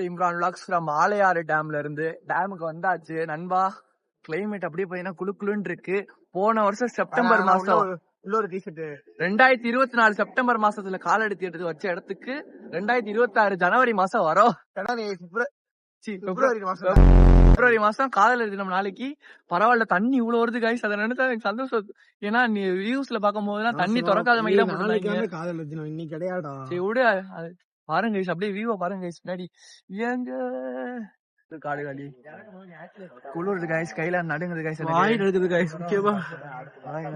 Imran vlogs from ஆலையாறு டேம்ல இருந்து டேமுக்கு வந்தாச்சு நண்பா. கிளைமேட் அப்படியே பாத்தீங்கன்னா குளு குளுன்னு இருக்கு. போன வருஷம் செப்டம்பர் மாசம் 2024 செப்டம்பர் மாசத்துல கால் எடுத்து வச்ச இடத்துக்கு 2026 ஜனவரி மாசம் வரும். பிப்ரவரி மாசம் காதலர் தினம் நாளைக்கு. பரவாயில்ல, தண்ணி இவ்வளவு வருது கைஸ். அதை நினைச்சா எனக்கு சந்தோஷம். ஏன்னா நீ வியூஸ்ல பாக்கும் போதுதான் தண்ணி திறக்காத மாதிரி காதலர் தினம் இன்னைக்கு கிடையாடா. சரி விடு, பாருங்க கைஸ், அப்படியே வியூவை பாருங்க கைஸ். பின்னாடி எங்க காடு காலி குளிருது கைஸ், கையில நடுங்குது கைஸ், வாய் நடுக்குது கைஸ், முக்கியமா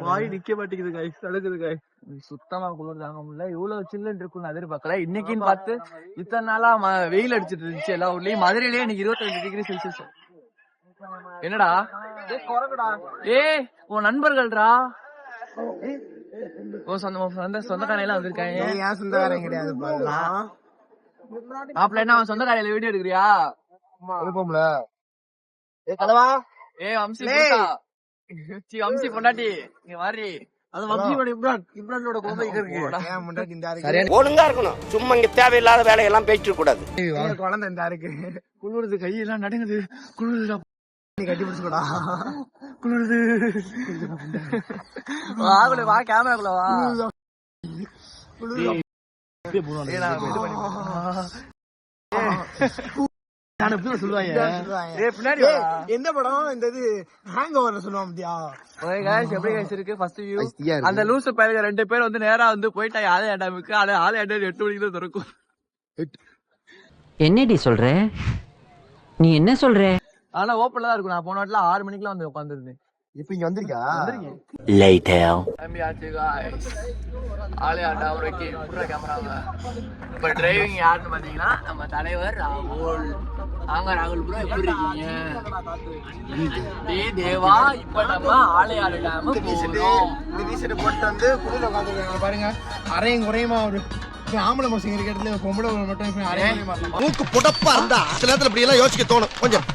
வாய் நிக்க மாட்டேங்குது கைஸ், நடுக்குது கைஸ். சுத்தமா குளிர் தாங்க முடியல. இவ்வளவு சில்லுன்னு இருக்குன்னு எதிர்பார்க்கல. இன்னைக்குன்னு பார்த்து இத்தனை நாளா வெயில் அடிச்சிட்டு இருந்துச்சு எல்லா ஊர்லயும். மதுரையிலேயே இன்னைக்கு 25 டிகிரி செல்சியஸ். என்னடா உன் நண்பர்கள்டா, சொந்தக்காரையில எல்லாம் வந்திருக்காங்க. ஏன் சொந்தக்காரங்க கிடையாது மாப்பிள்ள, என்ன அவன் சொந்தக்காரையில வீடியோ எடுக்கிறியா? வம்சி பொண்டாட்டி இங்க மாறி. ஒழுங்கா இருக்கணும். சும்மா இங்க தேவையில்லாத வேலையெல்லாம் பேசிட்டு கூடாது. குழந்தை இந்த இருக்கு, குளிருது, கையெல்லாம் நடுங்குது, குளிருதுடா. கட்டி பிடிச்சுடா, குளிருது. வா கேமராக்குள்ள வா. எந்த படம் இந்த இது ஹேங் ஓவர் சொல்லுவாங்க. அந்த லூசு பையங்க 2 பேர் வந்து நேரா வந்து போயிட்டாங்க ஆலய டேமுக்கு. ஆலய டேம் 8 மணிக்கு தான் திறக்கும். என்னடி சொல்ற நீ? என்ன சொல்ற? ஆனா ஓப்பன்ல தான் இருக்கும். நான் போன வாட்டில 6 மணிக்கெல்லாம் வந்து உட்காந்துருந்தேன். இப்ப இங்க வந்திருக்கா? இப்ப டிரைவிங் யாருன்னு பாத்தீங்கன்னா நம்ம தலைவர் ராகுல். ராகுல் ப்ரோ, எப்படி இருக்கீங்க? தேவா, இப்ப நம்ம ஆலையாறு டேம் போட்டு வந்து குளிர உட்காந்துருக்காங்க பாருங்க. அரையும் குறையுமா ஒரு ஆம்பளை மசங்க இருக்கிறதுல பொம்பளை மட்டும் அரையும் மூக்கு புடப்பா இருந்தா சில நேரத்துல இப்படி எல்லாம் யோசிக்க தோணும் கொஞ்சம்.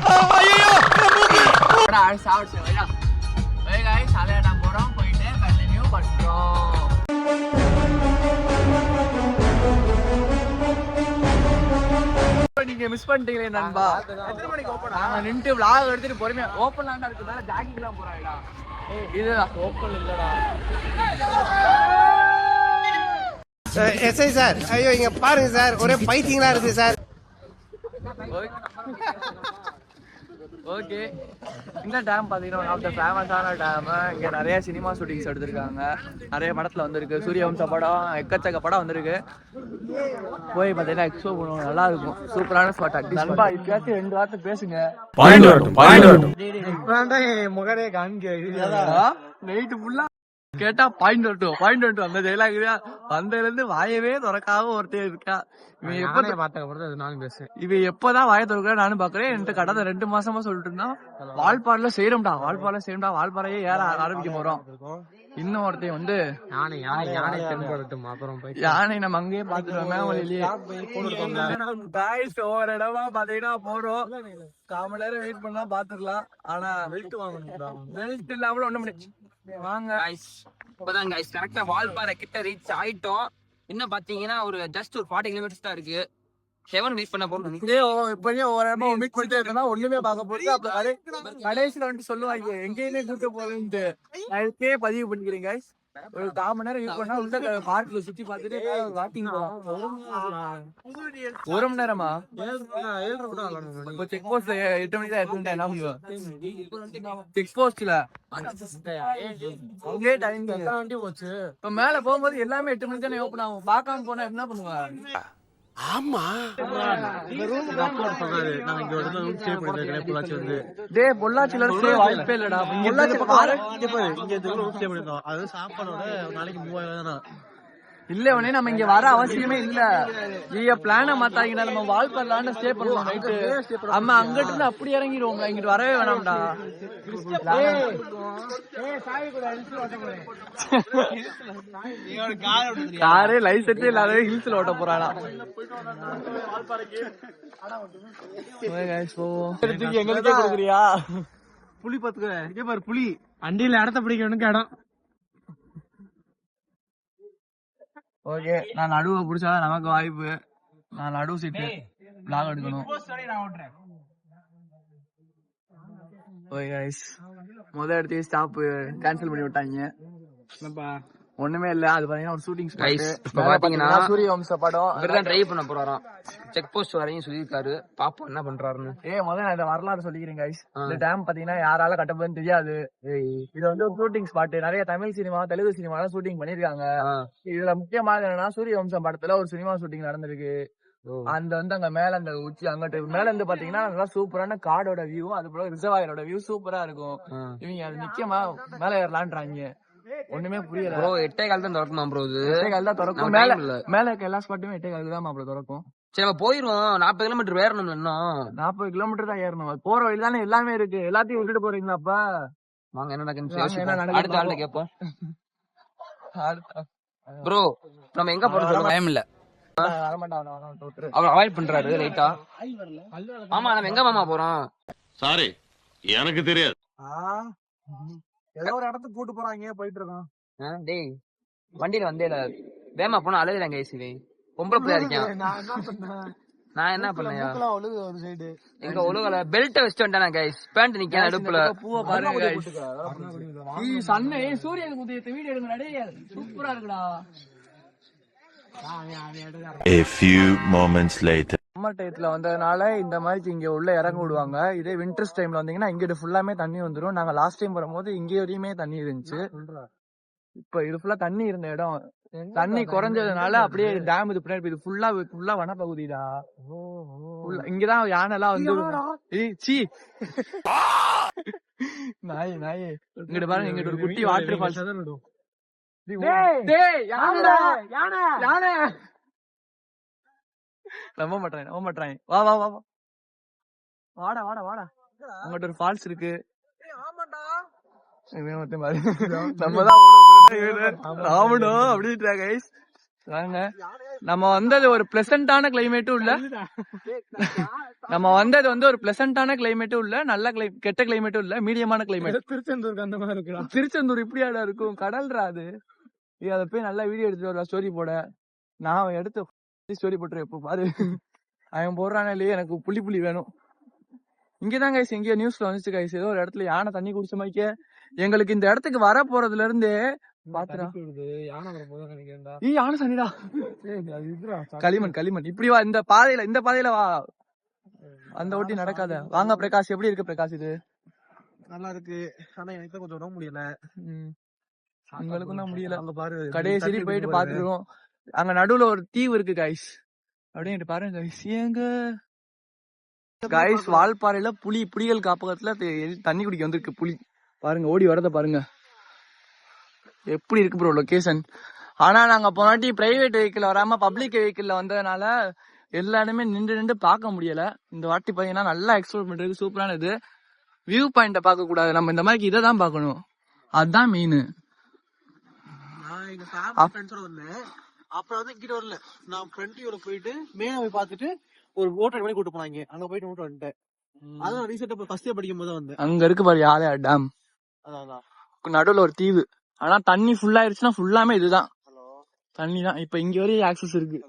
போறோம், போயிட்டு கண்டினியூ பண்றோம். நீங்க மிஸ் பண்ணிட்டீங்களே நண்பா. நாங்க நின்று விளாக் எடுத்துட்டு பொறுமையா ஓப்பன் லாண்டா இருக்குதா ஜாக்கிங் எல்லாம் போறாடா. இது ஓப்பன் இல்லடா. எஸ்ஐ சார், ஐயோ இங்க பாருங்க சார், ஒரே பைத்தியங்களா இருக்கு சார். ஓகே, இந்த டேம் பாத்தீங்கன்னா ஒன் ஆஃப் த ஃபேமஸான டேம். இங்க நிறைய சினிமா ஷூட்டிங்ஸ் எடுத்திருக்காங்க. நிறைய படத்துல வந்திருக்கு. சூரியவம்ச படம், எக்கச்சக்க படம் வந்திருக்கு. போய் பாத்தீங்கன்னா எக்ஸ்போ பண்ணுவோம், நல்லா இருக்கும். சூப்பரான ஸ்பாட். நண்பா, இப்பயாச்சும் 2 வார்த்தை பேசுங்க. முகரே காண்க நைட்டு ஃபுல்லா கேட்டா பாயிண்ட் வரட்டும் அந்த ஜெயலாகிரியா வந்ததுல இருந்து வாயவே திறக்காம ஒருத்தர் இருக்கா. இவன் எப்பதான் வாய திறக்கிற நானும் பாக்குறேன். என்கிட்ட கடந்த 2 மாசமா சொல்லிட்டு இருந்தான், வால்பாறையில செய்யறோம்டா, வால்பாறையே ஏற ஆரம்பிக்க போறோம். இன்னும் ஒருத்தையும் வந்து யானை நம்ம அங்கேயே பாத்துருவோமே. ஒவ்வொரு இடமா பாத்தீங்கன்னா போறோம். 1/4 மணி நேரம் வெயிட் பண்ணா பாத்துக்கலாம். ஆனா பெல்ட் இல்லாம ஒண்ணும் பண்ணி வாங்க. இப்பதான் கைஸ் கரெக்டா வால்பாறை கிட்ட ரீச் ஆயிட்டோம். இன்னும் பாத்தீங்கன்னா ஒரு ஜஸ்ட் ஒரு 40 கிலோமீட்டர்ஸ் தான் இருக்கு. 7 மீட் பண்ண போறோம். இப்படியே ஒவ்வொரு இடமா மீட் பண்ணிட்டே இருக்கா, ஒண்ணுமே பார்க்க போறது. அப்புறம் கடைசியில வந்துட்டு சொல்லுவாங்க எங்கேயுமே கூட்ட போறேன்ட்டு. நான் இப்பயே பதிவு பண்ணிக்கிறேன் கைஸ். ஒரு 1/4 மணி நேரம் வெயிட் பண்ணா உள்ள பார்க்ல சுத்தி பார்த்துட்டு வாக்கிங் போகலாம். 1 மணி நேரமா? இப்போ செக் போஸ்ட்ல 8 மணிக்கு தான் எடுத்துட்டேன். என்ன பண்ணுவேன் செக் போஸ்ட்ல அங்கே டைம் போச்சு. இப்ப மேல போகும்போது எல்லாமே 8 மணிக்கு தானே ஓப்பன் ஆகும். பார்க்காம போனா என்ன பண்ணுவேன்? ஆமா, பொள்ளாச்சில வாய்ப்பே இல்லடா. இல்ல உடனே நம்ம இங்க வர அவசியமே இல்ல. நீங்க பிளான மாத்தாங்க. நம்ம வால்பாறைல ஸ்டே பண்ணுவோம் நைட்டு. நம்ம அங்கிட்டு இருந்து அப்படி இறங்கிடுவோம். இங்கிட்டு வரவே வேணாம்டா. காரே லைசன்ஸ் இல்லாத ஹில்ஸ்ல ஓட்ட போறானா? எங்களுக்கே கொடுக்குறியா? புலி பாத்துக்க, இங்க பாரு புலி. அண்டியில இடத்த பிடிக்கணுக்கு இடம். ஓகே, நான் நடுவை பிடிச்சாதான் நமக்கு வாய்ப்பு. நான் நடுவு சீட்டு vlog எடுக்கணும். ஓகே गाइस, இடத்தையே ஸ்டாப் கேன்சல் பண்ணி விட்டாங்க. ஒண்ணுமே இல்ல, அது பாத்தீங்கன்னா ஒரு ஷூட்டிங் ஸ்பாட். இப்ப பாத்தீங்கன்னா சூரிய வம்ச படம் இவர்தான் ட்ரை பண்ண போறாராம். செக் போஸ்ட் வரையும் சொல்லியிருக்காரு. பாப்போம் என்ன பண்றாருன்னு. முதல்ல இந்த வரலாறு சொல்லிக்கிறேன் गाइस. இந்த டேம் பாத்தீங்கன்னா யாரால கட்டப்படுதுன்னு தெரியாது. இது வந்து ஒரு ஷூட்டிங் ஸ்பாட். நிறைய தமிழ் சினிமா, தெலுங்கு சினிமா எல்லாம் ஷூட்டிங் பண்ணிருக்காங்க. இதுல முக்கியமானது என்னன்னா சூரிய வம்சம் படத்துல ஒரு சினிமா ஷூட்டிங் நடந்திருக்கு. அந்த வந்து அங்க மேல அந்த உச்சி அங்கிட்ட மேல இருந்து பாத்தீங்கன்னா நல்லா சூப்பரான காடோட வியூ, அது போல ரிசர்வாயரோட வியூ சூப்பரா இருக்கும். இவங்க அது முக்கியமா மேல ஏறலான்றாங்க. ஒண்ணுமே புரியல ப்ரோ. 8:15 தான் திறக்குமா ப்ரோ? இது 8:15 தான் திறக்கும். மேல இருக்க எல்லா ஸ்பாட்டுமே 8:15 தான் மாப்ள திறக்கும். சரி நம்ம போயிருவோம். 40 கிலோமீட்டர் ஏறணும். இன்னும் 40 கிலோமீட்டர் தான் ஏறணும். போற வழி தானே எல்லாமே இருக்கு. எல்லாத்தையும் விட்டுட்டு போறீங்களாப்பா? வாங்க என்ன நடக்குன்னு அடுத்த ஆள்கிட்ட கேட்போம். ப்ரோ நம்ம எங்க போறோம்? டைம் இல்ல, அவர் அவாய்ட் பண்றாரு லைட்டா. ஆமா நம்ம எங்க மாமா போறோம்? சாரி எனக்கு தெரியாது. ஏதோ ஒரு இடத்துக்கு கூட்டு போறாங்க, போயிட்டு இருக்கோம். டேய் வண்டியில வந்தே இல்ல, வேமா போனா அழுதுறாங்க. ஐசிவி பொம்பளை பிள்ளையா இருக்கேன். நான் என்ன பண்ணேன்? எங்க ஒழுகல பெல்ட் வச்சுட்டு வந்தேன் கைஸ். பேண்ட் நிக்க அடுப்புல. பூவை பாருங்க கைஸ். சன்னை சூரியன் உதயத்தை வீடியோ எடுங்கடா டேய். சூப்பரா இருக்குடா. A few moments later. Summer டயத்துல வந்ததுனால இந்த மாதிரி இங்க உள்ள இறங்க விடுவாங்க. இதே விண்டர்ஸ் டைம்ல வந்தீங்கன்னா இங்க ஃபுல்லாமே தண்ணி வந்துடும். நாங்க லாஸ்ட் டைம் வரும்போது இங்க வரையுமே தண்ணி இருந்துச்சு. இப்ப இது ஃபுல்லா தண்ணி இருந்த இடம். தண்ணி குறைஞ்சதுனால அப்படியே டேம் இது பின்னாடி இது ஃபுல்லா வனப்பகுதிடா. இங்கதான் யானை எல்லாம் வந்து நாய் இங்கிட்ட பாருங்க. இங்கிட்ட ஒரு குட்டி வாட்டர் ஃபால்ஸ். நம்ப மாட்டேன். வா வாடா. அங்கிட்ட ஒரு ஃபால்ஸ் இருக்கு. நம்ம வந்தது ஒரு பிளசண்டான கிளைமேட்டும் இல்ல. நம்ம வந்தது வந்து ஒரு பிளசண்டான கிளைமேட்டும் இல்ல, நல்ல கெட்ட கிளைமேட்டும் இல்ல, மீடியமான கிளைமேட். திருச்செந்தூருக்கு அந்த மாதிரி இருக்கு. திருச்செந்தூர் இப்படியாடா இருக்கும்? கடல்ரா அது. அதை போய் நல்லா வீடியோ எடுத்துட்டு வரலாம் ஸ்டோரி போட. நான் எடுத்து ஸ்டோரி போட்டுறேன். இப்போ பாரு அவன் போடுறானே இல்லையே, எனக்கு புள்ளி வேணும். இங்கதான் கைஸ் எங்கேயோ நியூஸ்ல வந்துச்சு கைஸ், ஏதோ ஒரு இடத்துல யானை தண்ணி குடிச்ச மாதிரிக்கே. எங்களுக்கு இந்த இடத்துக்கு வர போறதுல இருந்தே பாத்துறா யானை தண்ணிடா. களிமண் இப்படி வா. இந்த பாதையில வா. அந்த ஓட்டி நடக்காத. வாங்க பிரகாஷ், எப்படி இருக்கு பிரகாஷ்? இது நல்லா இருக்கு. ஆனா எனக்கு கொஞ்சம் உடம்பு முடியல. உங்களுக்கும் தான் முடியல. அங்க பாரு, கடைசி போயிட்டு பாத்துருவோம். அங்க நடுவுல ஒரு தீவு இருக்கு கைஸ். அப்படியே பாருங்க கைஸ். எங்க கைஸ் வால்பாறையில புலிகள் காப்பகத்துல தண்ணி குடிக்க வந்திருக்கு புலி. பாருங்க ஓடி வரத பாருங்க, எப்படி இருக்கு ப்ரோ லொகேஷன். ஆனா நாங்க போனாட்டி பிரைவேட் வெஹிக்கிள் வராம பப்ளிக் வெஹிக்கிள்ல வந்ததுனால எல்லா இடமே நின்று பார்க்க முடியல. இந்த வாட்டி பாத்தீங்கன்னா நல்லா எக்ஸ்ப்ளோர் பண்றதுக்கு சூப்பரான இது. வியூ பாயிண்ட பார்க்க கூடாது, நம்ம இந்த மாதிரி இதை தான் பார்க்கணும். அதுதான் மெயின். அப்புறம் வந்து இங்கிட்ட வரல, நான் ஃப்ரண்ட் வியூல போயிட்டு மேல போய் பாத்துட்டு ஒரு ஓட்டர் பண்ணி கூட்டு போனாங்க. அங்க போயிட்டு மட்டும் வந்துட்டேன். அதான் ரீசெண்டா ஃபர்ஸ்ட் இயர் படிக்கும் போது வந்தேன். அங்க இருக்கு பாரு யாரையா டேம். அதான் நடுவுல ஒரு தீவு. ஆனா தண்ணி ஃபுல்லா ஆயிடுச்சுன்னா ஃபுல்லாமே இதுதான் தண்ணி தான். இப்ப இங்க வரையும் ஆக்சஸ் இருக்கு.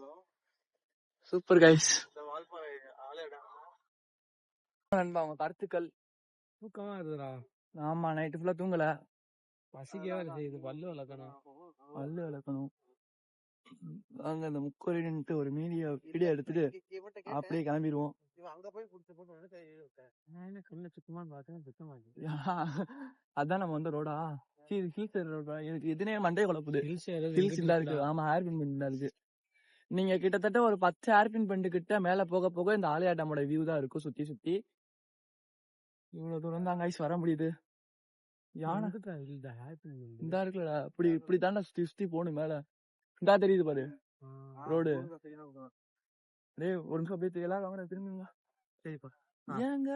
Super guys. நண்பா உங்க கருத்துக்கள். தூக்கமா இருக்குதுடா. ஆமா நைட்டு ஃபுல்லா தூங்கல. பசிக்கவே செய்யுது. பல்லு விளக்கணும். அங்க அந்த முக்கொரின்ட்டு ஒரு வீடியோ எடுத்துட்டு அப்படியே கிளம்பிடுவோம். அதான் நம்ம வந்து ரோடா ஹில்ஸ் ரோடா. எனக்கு எதுனே மண்டைய குழப்புது. ஹில்ஸ் இல்லா இருக்கு. ஆமா ஹேர்பின் பண்ணி இருக்கு. நீங்க கிட்டத்தட்ட ஒரு 10 ஹேர்பின் பண்ணிட்டு கிட்ட மேல போக போக இந்த ஆலியா டேமோட வியூ தான் இருக்கும் சுத்தி. இவ்வளவு தூரம் தான் கைஸ் வர முடியுது. யானை இந்த இருக்குல்லடா, இப்படி தாண்டா சுத்தி போகணும் மேல. இந்தா தெரியுது பாரு ரோடு. டேய் ஒரு நிமிஷம் அப்படியே தெரியல திரும்புங்க. சரிப்பா. ஏங்க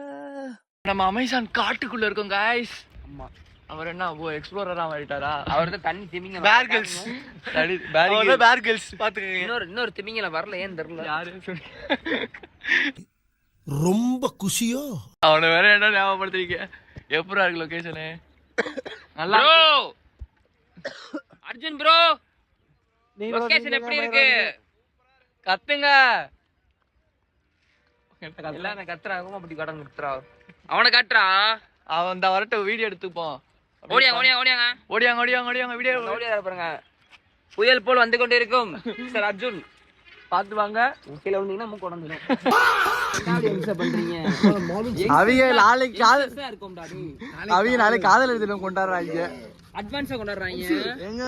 நம்ம அமேசான் காட்டுக்குள்ள இருக்கோம் கைஸ். ஆமா. அவர் என்ன எக்ஸ்ப்ளோரரா மாறிட்டாரா? அவர் தான் தண்ணி திமிங்க பேர்கில்ஸ் பாத்துக்கங்க. இன்னொரு திமிங்கல வரல, ஏன் தெரியல. யாரு ரொம்ப குஷியோ? அவனை வேற என்ன ஞாபகப்படுத்துறீங்க? எப்பரா இருக்கு லொகேஷனு? நல்லா அர்ஜுன் ப்ரோ லொகேஷன் எப்படி இருக்கு? கத்துங்க. எல்லாமே கத்துறாங்க அப்படி கடன் கொடுத்துறா அவனை காட்டுறா அவன் இந்த வரட்டும் வீடியோ எடுத்துப்போம். ஓடியாங்க ஓடியாங்க ஓடியாங்க ஓடியாங்க வீடியோ ஓடியா பாருங்க புயல் போல் வந்து கொண்டு இருக்கும் சார் அர்ஜுன் பாத்து வாங்க. கீழே வந்தீங்கன்னா மூக்கு உடஞ்சிடும் பண்றீங்க அவங்க நாளைக்கு இருக்கும்டா அவங்க நாளைக்கு காதல் எழுதிடும் கொண்டாடுறாங்க. அட்வான்ஸா கொண்டாடுறாங்க ஏங்க